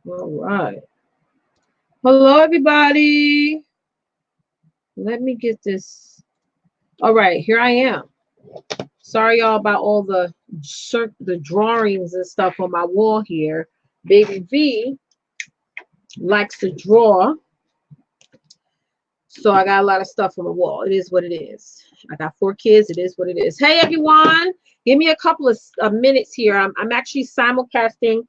All right. Hello, everybody. Let me get this. All right, here I am. Sorry, y'all, about all the drawings and stuff on my wall here. Baby V likes to draw, so I got a lot of stuff on the wall. It is what it is. I got 4 kids. It is what it is. Hey, everyone. Give me a couple of minutes here. I'm actually simulcasting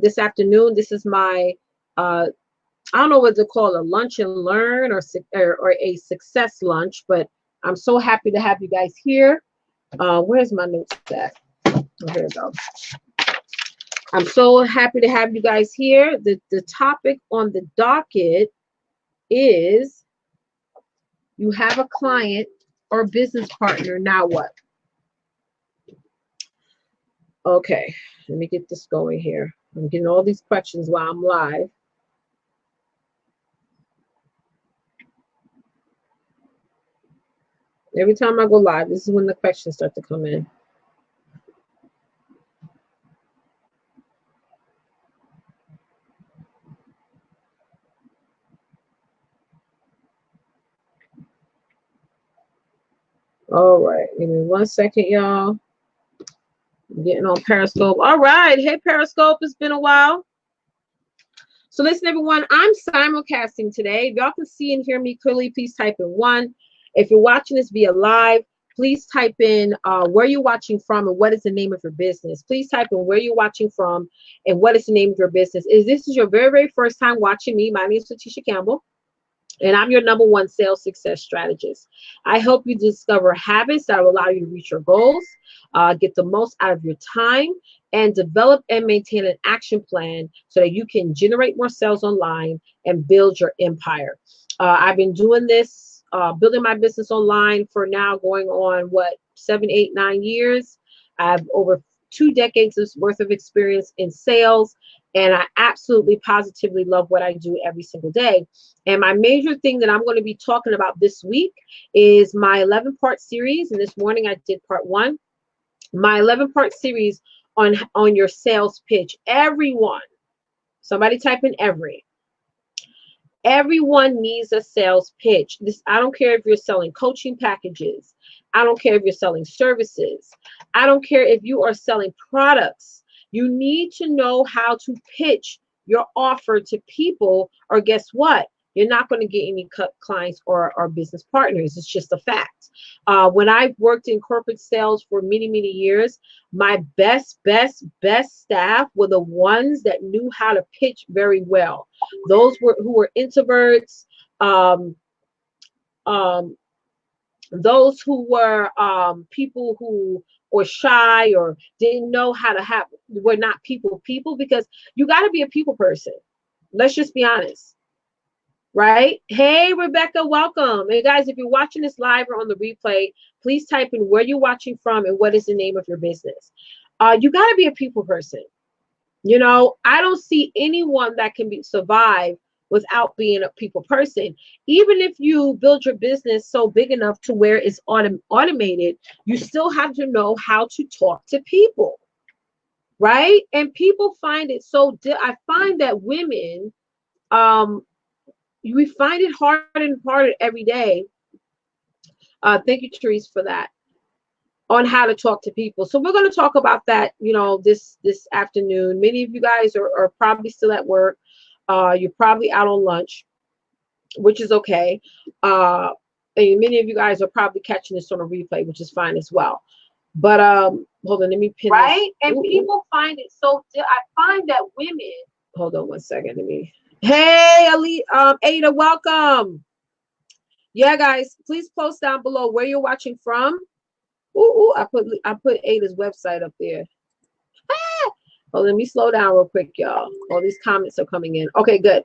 this afternoon. This is my I don't know what to call a lunch and learn or a success lunch, but I'm so happy to have you guys here. Where's my notes at? Oh, here we go. I'm so happy to have you guys here. The topic on the docket is you have a client or business partner. Now what? Okay, let me get this going here. I'm getting all these questions while I'm live. Every time I go live, this is when the questions start to come in. All right, give me 1 second, y'all. I'm getting on Periscope. All right, hey Periscope, it's been a while. So listen, everyone, I'm simulcasting today. If y'all can see and hear me clearly, please type in 1. If you're watching this via live, please type in where you're watching from and what is the name of your business. Please type in where you're watching from and what is the name of your business. If this is your very, very first time watching me, my name is Leticia Campbell, and I'm your #1 sales success strategist. I help you discover habits that will allow you to reach your goals, get the most out of your time, and develop and maintain an action plan so that you can generate more sales online and build your empire. I've been doing this, building my business online for now going on, 7, 8, 9 years. I have over 2 decades worth of experience in sales, and I absolutely positively love what I do every single day. And my major thing that I'm going to be talking about this week is my 11-part series. And this morning I did part 1. My 11-part series on your sales pitch. Everyone, somebody type in everyone needs a sales pitch. I don't care if you're selling coaching packages. I don't care if you're selling services. I don't care if you are selling products. You need to know how to pitch your offer to people, or guess what? You're not going to get any clients or business partners. It's just a fact. When I worked in corporate sales for many, many years, my best staff were the ones that knew how to pitch very well. Those who were introverts, those who were people who were shy or didn't know how to were not people, because you got to be a people person. Let's just be honest. Right? Hey, Rebecca, welcome. And guys, if you're watching this live or on the replay, please type in where you're watching from and what is the name of your business. You got to be a people person. You know, I don't see anyone that can survive without being a people person. Even if you build your business so big enough to where it's automated, you still have to know how to talk to people. Right? And people find it I find that women, we find it harder and harder every day. Thank you, Therese, for that, on how to talk to people. So we're going to talk about that, this afternoon. Many of you guys are probably still at work. You're probably out on lunch, which is okay. And many of you guys are probably catching this on a replay, which is fine as well. But hold on, let me pin right? This. And people find it I find that women. Hold on 1 second. Hey, Ali, Ada, welcome. Yeah, guys, please post down below where you're watching from. Ooh, I put Ada's website up there. Oh, let me slow down real quick, y'all. All these comments are coming in. Okay, good.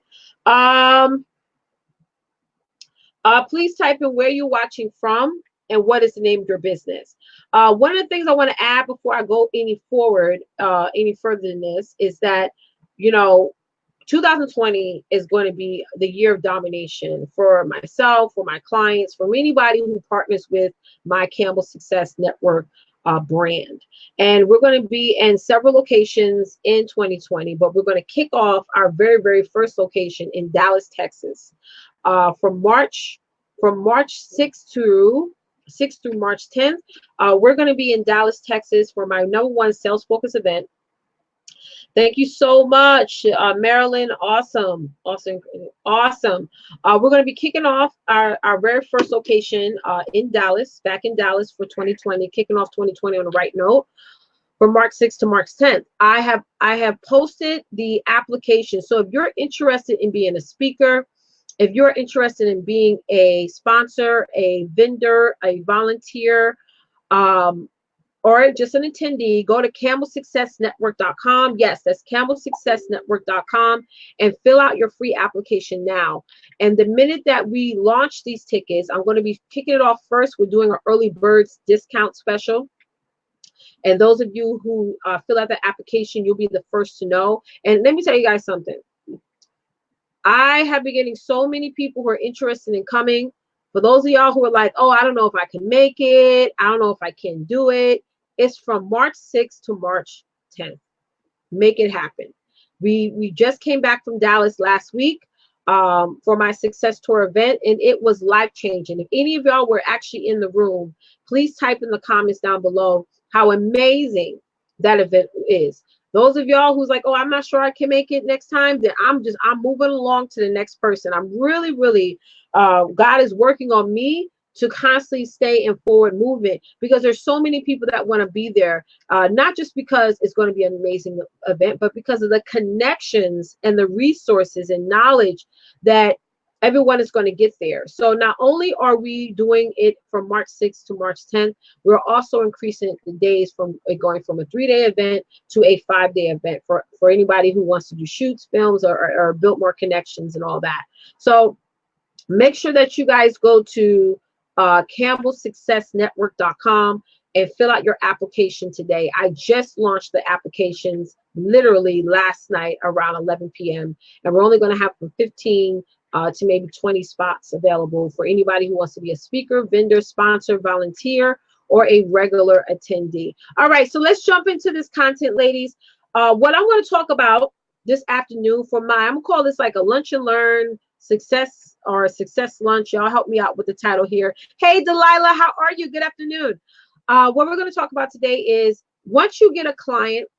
Please type in where you're watching from and what is the name of your business. One of the things I want to add before I go any further than this is that, 2020 is going to be the year of domination for myself, for my clients, for anybody who partners with my Campbell Success Network brand. And we're going to be in several locations in 2020, but we're going to kick off our very, very first location in Dallas, Texas, from March 6th through March 10th. We're going to be in Dallas, Texas for my #1 sales focus event. Thank you so much, Marilyn. Awesome. We're going to be kicking off our very first location in Dallas, back in Dallas for 2020, kicking off 2020 on the right note from March 6th to March 10th. I have posted the application. So if you're interested in being a speaker, if you're interested in being a sponsor, a vendor, a volunteer, or just an attendee, go to campbellsuccessnetwork.com. Yes, that's campbellsuccessnetwork.com, and fill out your free application now. And the minute that we launch these tickets, I'm going to be kicking it off first. We're doing an early birds discount special. And those of you who fill out the application, you'll be the first to know. And let me tell you guys something. I have been getting so many people who are interested in coming. For those of y'all who are like, oh, I don't know if I can make it, I don't know if I can do it, it's from March 6th to March 10th. Make it happen. We just came back from Dallas last week for my Success Tour event, and it was life-changing. If any of y'all were actually in the room, please type in the comments down below how amazing that event is. Those of y'all who's like, oh, I'm not sure I can make it next time, then I'm moving along to the next person. I'm really, God is working on me to constantly stay in forward movement, because there's so many people that want to be there, not just because it's going to be an amazing event, but because of the connections and the resources and knowledge that everyone is going to get there. So not only are we doing it from March 6th to March 10th, we're also increasing the days from going from a 3-day event to a 5-day event for anybody who wants to do shoots, films, or build more connections and all that. So make sure that you guys go to campbellsuccessnetwork.com and fill out your application today. I just launched the applications literally last night around 11 p.m. and we're only going to have from 15 to maybe 20 spots available for anybody who wants to be a speaker, vendor, sponsor, volunteer, or a regular attendee. All right, so let's jump into this content, ladies. What I'm going to talk about this afternoon I'm going to call this like a lunch and learn success or success lunch. Y'all help me out with the title here. Hey, Delilah, how are you? Good afternoon. What we're going to talk about today is, once you get a client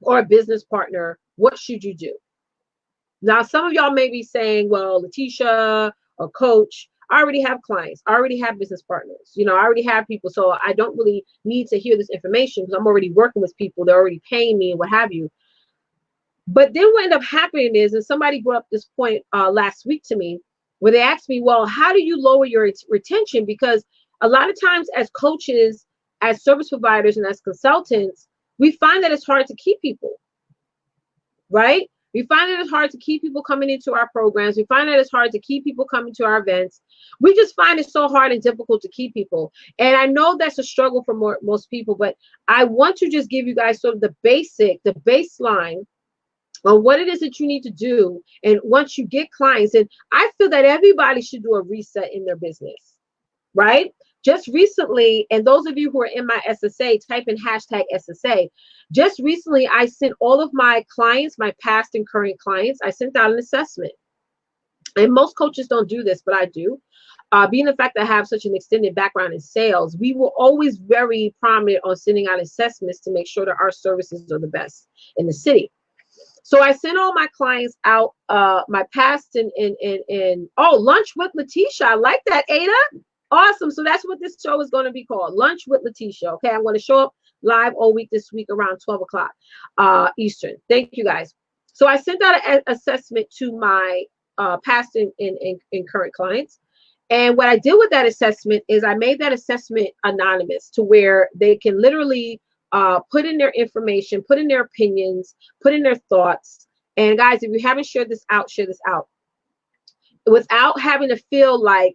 or a business partner, what should you do? Now, some of y'all may be saying, well, Leticia or Coach, I already have clients. I already have business partners. You know, I already have people. So I don't really need to hear this information because I'm already working with people. They're already paying me and what have you. But then what ended up happening is, and somebody brought up this point last week to me, where they asked me, well, how do you lower your retention? Because a lot of times as coaches, as service providers, and as consultants, we find that it's hard to keep people, right? We find that it's hard to keep people coming into our programs. We find that it's hard to keep people coming to our events. We just find it so hard and difficult to keep people. And I know that's a struggle for most people, but I want to just give you guys sort of the baseline on what it is that you need to do. And once you get clients, and I feel that everybody should do a reset in their business, right? Just recently, and those of you who are in my SSA, type in hashtag SSA. Just recently, I sent all of my clients, my past and current clients, I sent out an assessment. And most coaches don't do this, but I do. Being the fact that I have such an extended background in sales, we were always very prominent on sending out assessments to make sure that our services are the best in the city. So I sent all my clients out, my past and lunch with Leticia. I like that, Ada. Awesome. So that's what this show is going to be called, Lunch with Leticia. Okay, I'm going to show up live all week this week around 12 o'clock Eastern. Thank you, guys. So I sent out an assessment to my past and current clients. And what I did with that assessment is I made that assessment anonymous, to where they can literally put in their information, put in their opinions, put in their thoughts. And guys, if you haven't shared this out, share this out without having to feel like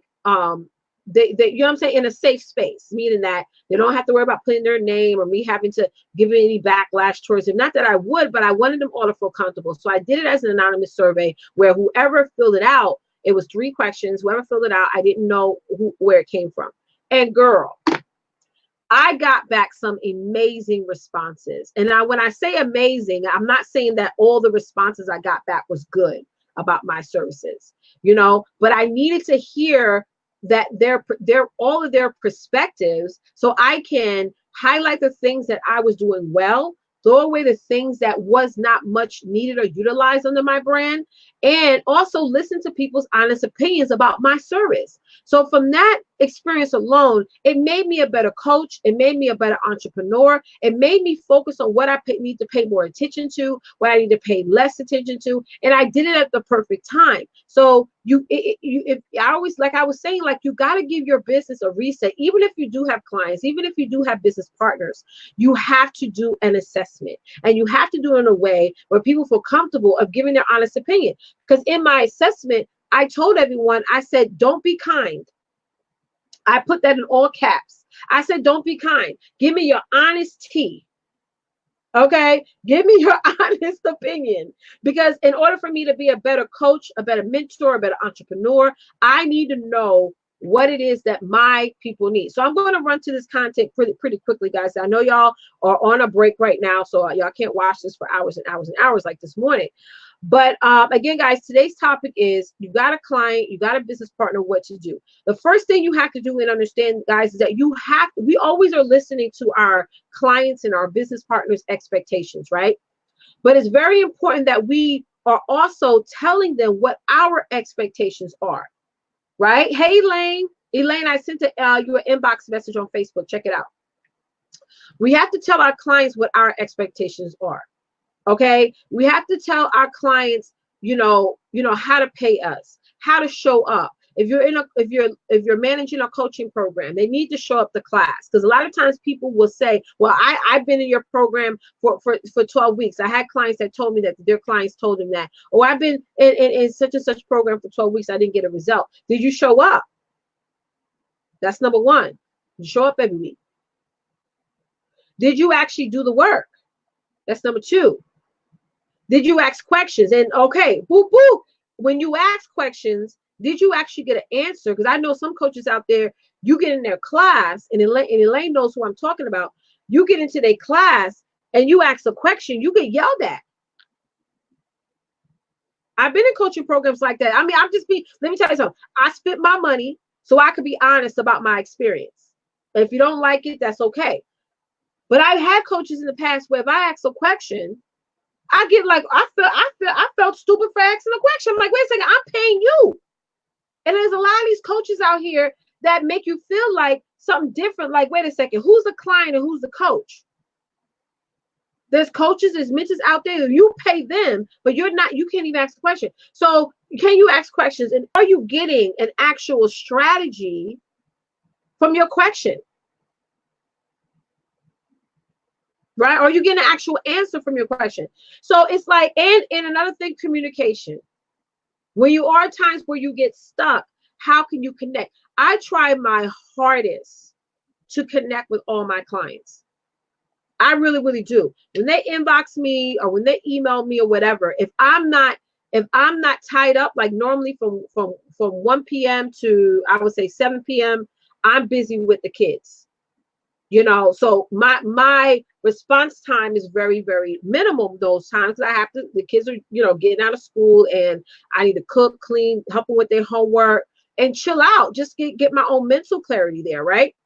they you know what I'm saying, in a safe space, meaning that they don't have to worry about putting their name or me having to give any backlash towards them. Not that I would, but I wanted them all to feel comfortable. So I did it as an anonymous survey, where whoever filled it out, it was 3 questions. Whoever filled it out, I didn't know where it came from. And girl, I got back some amazing responses. And when I say amazing, I'm not saying that all the responses I got back was good about my services, but I needed to hear that their all of their perspectives, so I can highlight the things that I was doing well, throw away the things that was not much needed or utilized under my brand, and also listen to people's honest opinions about my service. So from that experience alone, it made me a better coach. It made me a better entrepreneur. It made me focus on what I need to pay more attention to, what I need to pay less attention to. And I did it at the perfect time. So I always, like I was saying, like, you got to give your business a reset. Even if you do have clients, even if you do have business partners, you have to do an assessment, and you have to do it in a way where people feel comfortable of giving their honest opinion. Because in my assessment, I told everyone, I said, don't be kind. I put that in all caps. I said, don't be kind. Give me your honest tea. Okay? Give me your honest opinion. Because in order for me to be a better coach, a better mentor, a better entrepreneur, I need to know what it is that my people need. So I'm going to run to this content pretty quickly, guys. I know y'all are on a break right now, so y'all can't watch this for hours and hours and hours like this morning. But again, guys, today's topic is, you got a client, you got a business partner, what to do. The first thing you have to do and understand, guys, is that we always are listening to our clients and our business partners' expectations, right? But it's very important that we are also telling them what our expectations are, right? Hey, Elaine, I sent you an inbox message on Facebook. Check it out. We have to tell our clients what our expectations are. Okay, we have to tell our clients, how to pay us, how to show up. If you're managing a coaching program, they need to show up to class, because a lot of times people will say, well, I've been in your program for 12 weeks. I had clients that told me that their clients told them that, or I've been in such and such program for 12 weeks. I didn't get a result. Did you show up? That's number one. You show up every week. Did you actually do the work? That's number two. Did you ask questions? And okay, when you ask questions, did you actually get an answer? Because I know some coaches out there, you get in their class, and Elaine knows who I'm talking about. You get into their class and you ask a question, you get yelled at. I've been in coaching programs like that. I mean, let me tell you something. I spent my money so I could be honest about my experience. And if you don't like it, that's okay. But I've had coaches in the past where if I ask a question, I get like, I felt stupid for asking a question. I'm like, wait a second, I'm paying you. And there's a lot of these coaches out here that make you feel like something different. Like, wait a second, who's the client and who's the coach? There's coaches, there's mentors out there that you pay them, but you can't even ask a question. So can you ask questions? And are you getting an actual strategy from your question? Right? Or you get an actual answer from your question. So it's like, and another thing, communication. When you are times where you get stuck, how can you connect? I try my hardest to connect with all my clients. I really, really do. When they inbox me or when they email me or whatever, if I'm not tied up, like normally from 1 p.m. to, I would say 7 p.m., I'm busy with the kids. So my response time is very, very minimal those times. The kids are, getting out of school, and I need to cook, clean, help them with their homework, and chill out, just get my own mental clarity there, right?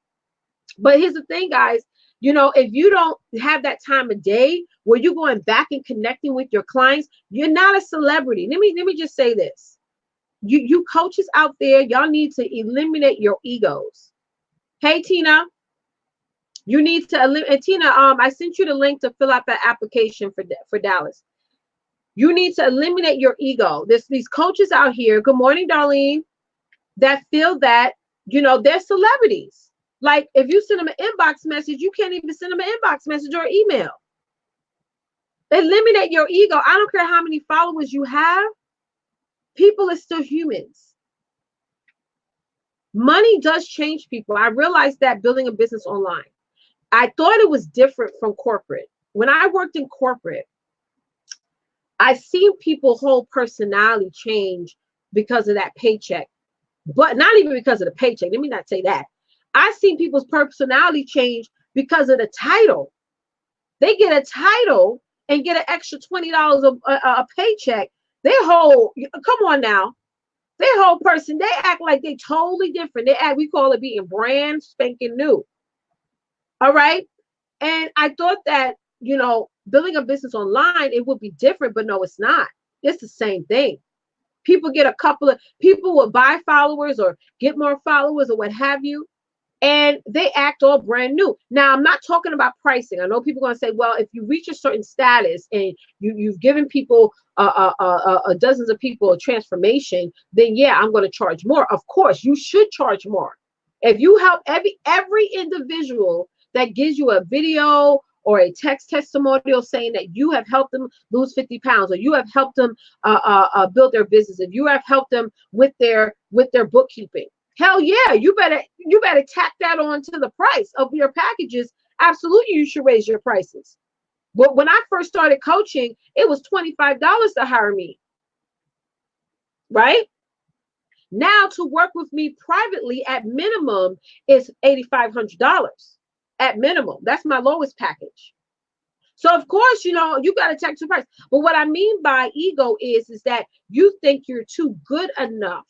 But here's the thing, guys, if you don't have that time of day where you're going back and connecting with your clients, you're not a celebrity. Let me just say this. You coaches out there, y'all need to eliminate your egos. Hey, Tina. You need to eliminate, Tina, I sent you the link to fill out that application for Dallas. You need to eliminate your ego. There's these coaches out here, good morning, Darlene, that feel that, they're celebrities. Like, if you send them an inbox message, you can't even send them an inbox message or email. Eliminate your ego. I don't care how many followers you have. People are still humans. Money does change people. I realized that building a business online. I thought it was different from corporate. When I worked in corporate, I seen people's whole personality change because of that paycheck, but not even because of the paycheck. Let me not say that. I seen people's personality change because of the title. They get a title and get an extra $20 a paycheck. They whole, come on now, their whole person, they act like they totally different. They act, we call it being brand spanking new. All right. And I thought that, building a business online, it would be different, but no, it's not. It's the same thing. People will buy followers or get more followers or what have you, and they act all brand new. Now, I'm not talking about pricing. I know people are going to say, well, if you reach a certain status and you've given people, dozens of people a transformation, then yeah, I'm going to charge more. Of course, you should charge more. If you help every individual that gives you a video or a text testimonial saying that you have helped them lose 50 pounds, or you have helped them build their business, if you have helped them with their bookkeeping, hell yeah, you better tack that on to the price of your packages. Absolutely, you should raise your prices. But when I first started coaching, it was $25 to hire me. Right? Now to work with me privately at minimum is $8,500 at minimum. That's my lowest package. So of course, you got to tack to the price. But what I mean by ego is that you think you're too good enough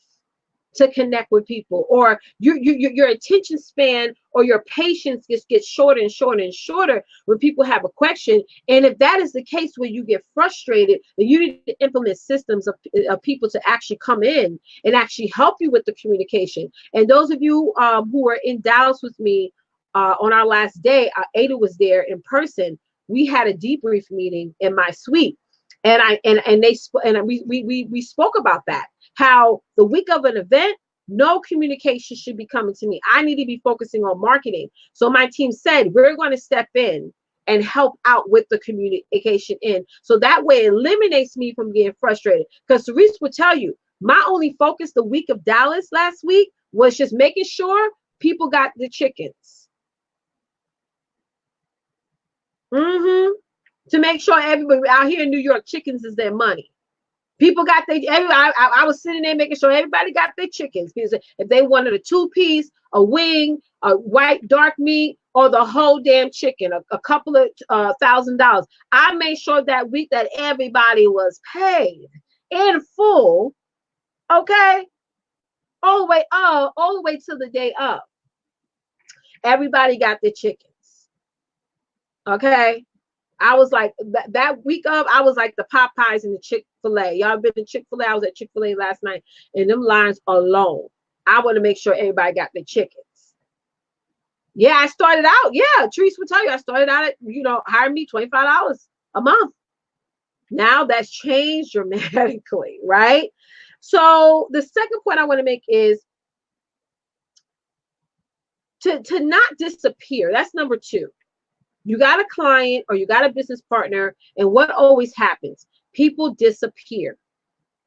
to connect with people, or your attention span or your patience just gets shorter and shorter and shorter when people have a question. And if that is the case, where you get frustrated, then you need to implement systems of people to actually come in and actually help you with the communication. And those of you who were in Dallas with me on our last day, Ada was there in person. We had a debrief meeting in my suite, and we spoke about that. How the week of an event, no communication should be coming to me. I need to be focusing on marketing. So my team said, we're going to step in and help out with the communication in. So that way it eliminates me from getting frustrated. Because Therese would tell you, my only focus the week of Dallas last week was just making sure people got the chickens. To make sure everybody out here in New York, chickens is their money. People got I was sitting there making sure everybody got their chickens, because if they wanted a 2-piece, a wing, a white dark meat, or the whole damn chicken, a couple of $1,000, I made sure that week that everybody was paid in full. Okay, all the way till the day up. Everybody got their chickens. Okay. I was like, that week of, I was like the Popeyes and the Chick-fil-A. Y'all been to Chick-fil-A? I was at Chick-fil-A last night, and them lines alone, I want to make sure everybody got their chickens. Yeah, I started out. Yeah, Therese would tell you, I started out at, hiring me $25 a month. Now that's changed dramatically, right? So the second point I want to make is to not disappear. That's number 2. You got a client or you got a business partner, and what always happens? People disappear,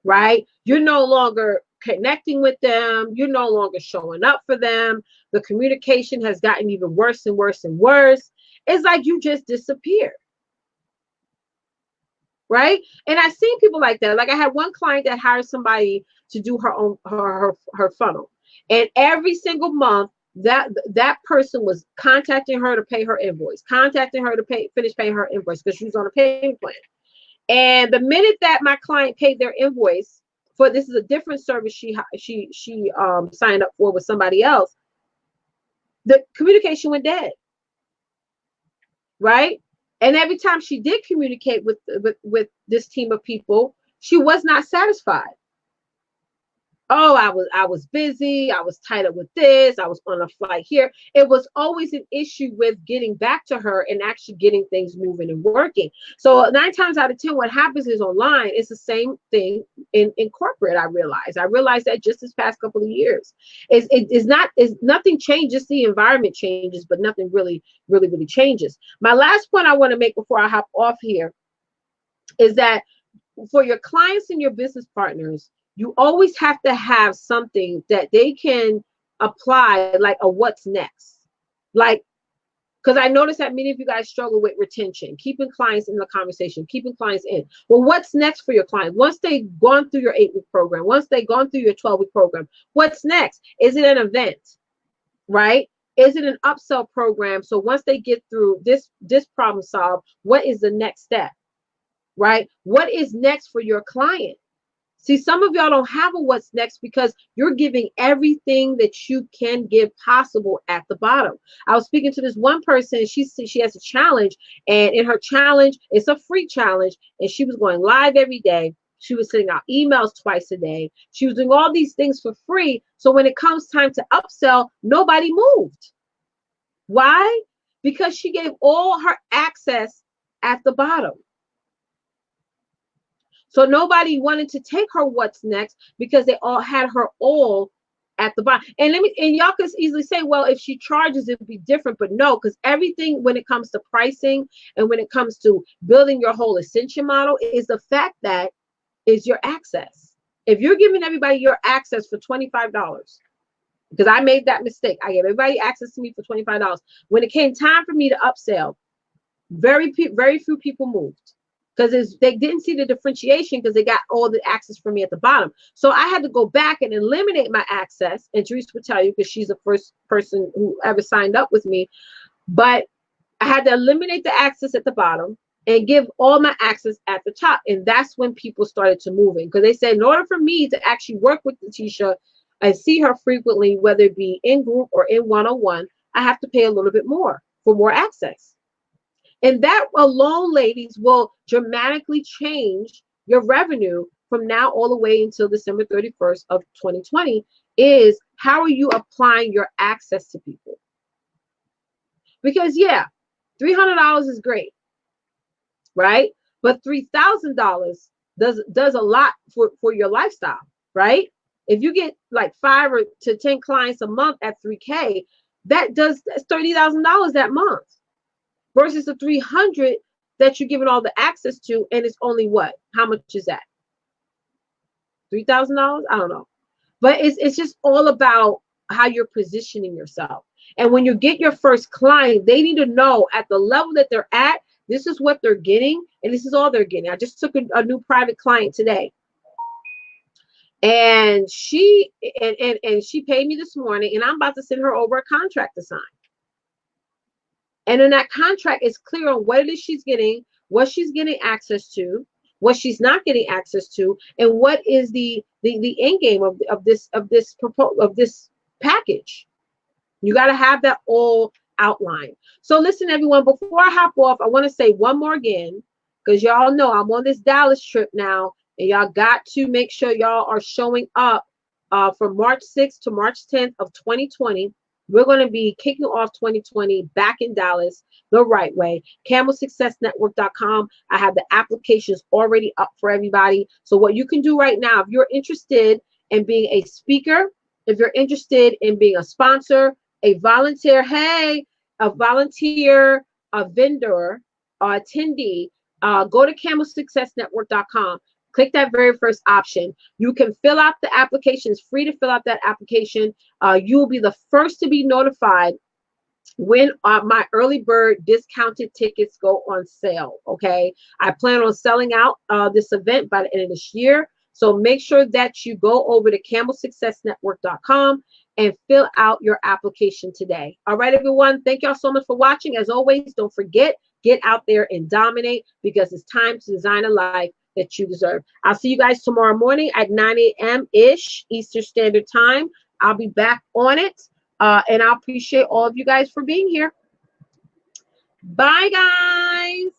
right? You're no longer connecting with them. You're no longer showing up for them. The communication has gotten even worse and worse and worse. It's like you just disappear, right? And I've seen people like that. Like I had one client that hired somebody to do her funnel, and every single month, that person was contacting her to pay her invoice, contacting her to finish paying her invoice, because she was on a payment plan. And the minute that my client paid their invoice for, this is a different service she signed up for with somebody else, the communication went dead, right? And every time she did communicate with this team of people, she was not satisfied. Oh, I was busy. I was tied up with this. I was on a flight here. It was always an issue with getting back to her and actually getting things moving and working. So 9 times out of 10, what happens is online, it's the same thing in corporate. I realized that just this past couple of years. It's nothing changes. The environment changes, but nothing really changes. My last point I want to make before I hop off here is that for your clients and your business partners, you always have to have something that they can apply, like a what's next. Like, because I noticed that many of you guys struggle with retention, keeping clients in the conversation, keeping clients in. Well, what's next for your clients? Once they've gone through your 8-week program, once they've gone through your 12-week program, what's next? Is it an event, right? Is it an upsell program? So once they get through this problem solved, what is the next step, right? What is next for your client? See, some of y'all don't have a what's next because you're giving everything that you can give possible at the bottom. I was speaking to this one person. She has a challenge, and in her challenge, it's a free challenge, and she was going live every day. She was sending out emails twice a day. She was doing all these things for free. So when it comes time to upsell, nobody moved. Why? Because she gave all her access at the bottom. So nobody wanted to take her what's next because they all had her all at the bottom. And y'all can easily say, well, if she charges, it would be different. But no, because everything when it comes to pricing and when it comes to building your whole ascension model is the fact that is your access. If you're giving everybody your access for $25, because I made that mistake. I gave everybody access to me for $25. When it came time for me to upsell, very few people moved. Because they didn't see the differentiation because they got all the access from me at the bottom. So I had to go back and eliminate my access. And Therese would tell you because she's the first person who ever signed up with me. But I had to eliminate the access at the bottom and give all my access at the top. And that's when people started to move in. Because they said in order for me to actually work with Leticia and see her frequently, whether it be in group or in one-on-one, I have to pay a little bit more for more access. And that alone, ladies, will dramatically change your revenue from now all the way until December 31st of 2020 is how are you applying your access to people? Because yeah, $300 is great, right? But $3,000 does a lot for your lifestyle, right? If you get like 5 to 10 clients a month at $3K, that's $30,000 that month. Versus the 300 that you're giving all the access to, and it's only what? How much is that? $3,000? I don't know. But it's just all about how you're positioning yourself. And when you get your first client, they need to know at the level that they're at, this is what they're getting, and this is all they're getting. I just took a new private client today. And she paid me this morning, and I'm about to send her over a contract to sign. And in that contract, it's clear on what it is she's getting, what she's getting access to, what she's not getting access to, and what is the end game of this package. You got to have that all outlined. So listen, everyone, before I hop off, I want to say one more again, because y'all know I'm on this Dallas trip now, and y'all got to make sure y'all are showing up from March 6th to March 10th of 2020. We're going to be kicking off 2020 back in Dallas the right way. CampbellSuccessNetwork.com. I have the applications already up for everybody. So what you can do right now, if you're interested in being a speaker, if you're interested in being a sponsor, a volunteer, a volunteer, a vendor, attendee, go to CampbellSuccessNetwork.com. Click that very first option. You can fill out the application. It's free to fill out that application. You will be the first to be notified when my early bird discounted tickets go on sale. Okay. I plan on selling out this event by the end of this year. So make sure that you go over to CampbellSuccessNetwork.com and fill out your application today. All right, everyone. Thank y'all so much for watching. As always, don't forget, get out there and dominate because it's time to design a life that you deserve. I'll see you guys tomorrow morning at 9 a.m.-ish Eastern Standard Time. I'll be back on it. And I appreciate all of you guys for being here. Bye, guys.